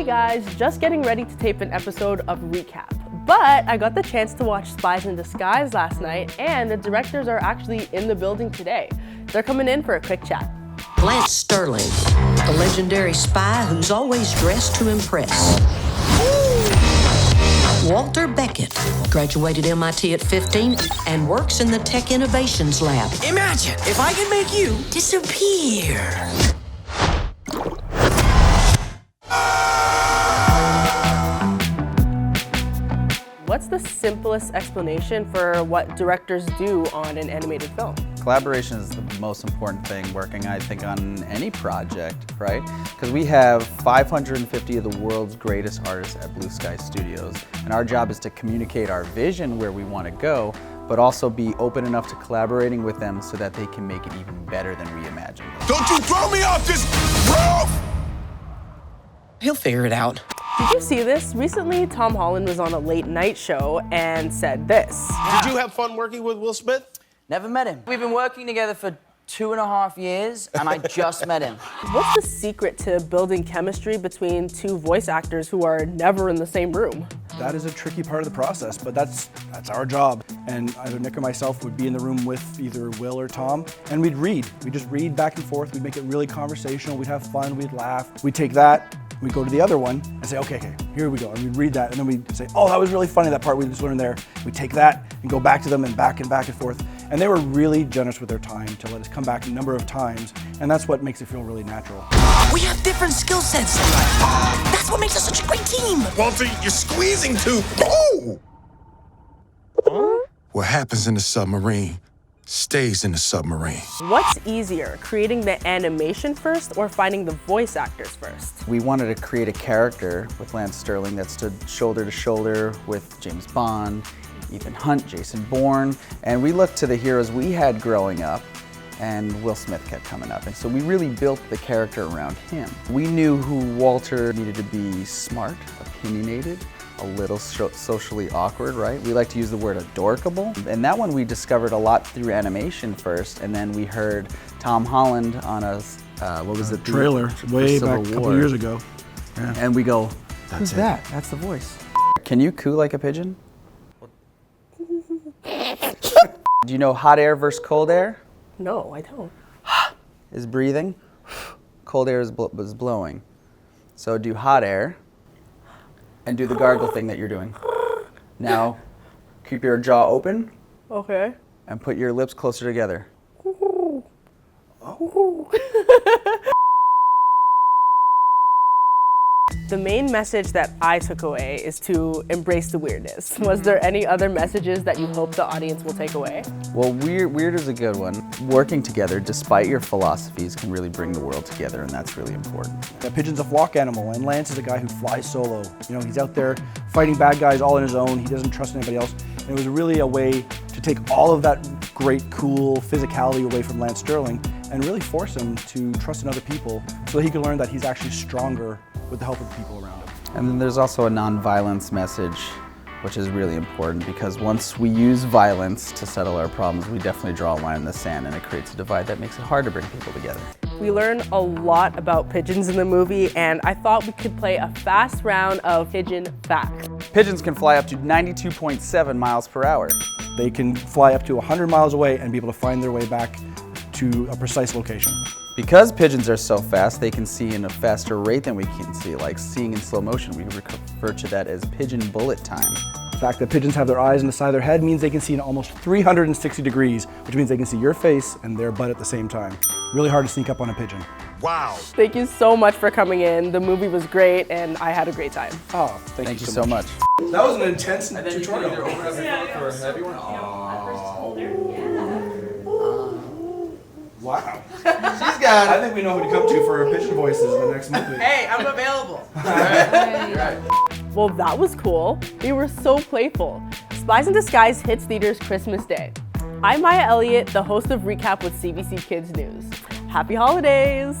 Hey guys, just getting ready to tape an episode of Recap. But I got the chance to watch Spies in Disguise last night, and the directors are actually in the building today. They're coming in for a quick chat. Lance Sterling, the legendary spy who's always dressed to impress. Walter Beckett, graduated MIT at 15 and works in the Tech Innovations Lab. Imagine if I can make you disappear. What's the simplest explanation for what directors do on an animated film? Collaboration is the most important thing working, I think, on any project, right? Because we have 550 of the world's greatest artists at Blue Sky Studios, and our job is to communicate our vision where we want to go, but also be open enough to collaborating with them so that they can make it even better than we imagined. Don't you throw me off this roof! He'll figure it out. Did you see this? Recently, Tom Holland was on a late night show and said this. Did you have fun working with Will Smith? Never met him. We've been working together for 2.5 years, and I just met him. What's the secret to building chemistry between two voice actors who are never in the same room? That is a tricky part of the process, but that's our job. And either Nick or myself would be in the room with either Will or Tom, and we'd read. We'd just read back and forth. We'd make it really conversational. We'd have fun. We'd laugh. We'd take that. We'd go to the other one and say, okay, here we go. And we'd read that, and then we'd say, oh, that was really funny, that part we just learned there. We'd take that and go back to them and back and forth. And they were really generous with their time to let us come back a number of times, and that's what makes it feel really natural. We have different skill sets. That's what makes us such a great team. Walter, you're squeezing too. Oh! What happens in the submarine stays in the submarine. What's easier, creating the animation first or finding the voice actors first? We wanted to create a character with Lance Sterling that stood shoulder to shoulder with James Bond, Ethan Hunt, Jason Bourne, and we looked to the heroes we had growing up, and Will Smith kept coming up, and so we really built the character around him. We knew who Walter needed to be: smart, opinionated, a little socially awkward, right? We like to use the word adorkable, and that one we discovered a lot through animation first, and then we heard Tom Holland on a, what was it? Trailer, way back a couple years ago. Yeah. And we go, who's that? That's the voice. Can you coo like a pigeon? Do you know hot air versus cold air? No, I don't. Is breathing. Cold air is blowing. So do hot air and do the gargle thing that you're doing. Now, keep your jaw open. Okay. And put your lips closer together. The main message that I took away is to embrace the weirdness. Was there any other messages that you hope the audience will take away? Well, weird is a good one. Working together, despite your philosophies, can really bring the world together, and that's really important. The pigeon's a flock animal, and Lance is a guy who flies solo. You know, he's out there fighting bad guys all on his own. He doesn't trust anybody else. And it was really a way to take all of that great, cool physicality away from Lance Sterling and really force him to trust in other people so that he could learn that he's actually stronger with the help of the people around him. And then there's also a non-violence message, which is really important, because once we use violence to settle our problems, we definitely draw a line in the sand, and it creates a divide that makes it hard to bring people together. We learn a lot about pigeons in the movie, and I thought we could play a fast round of pigeon facts. Pigeons can fly up to 92.7 miles per hour. They can fly up to 100 miles away and be able to find their way back to a precise location. Because pigeons are so fast, they can see in a faster rate than we can see, like seeing in slow motion. We refer to that as pigeon bullet time. The fact that pigeons have their eyes on the side of their head means they can see in almost 360 degrees, which means they can see your face and their butt at the same time. Really hard to sneak up on a pigeon. Wow. Thank you so much for coming in. The movie was great, and I had a great time. Oh, thank you so much. That was an intense tutorial. Wow. She's got it. I think we know who to come to for our pigeon voices in the next movie. Hey, I'm available. Well, that was cool. They were so playful. Spies in Disguise hits theaters Christmas Day. I'm Myah Elliott, the host of Recap with CBC Kids News. Happy holidays!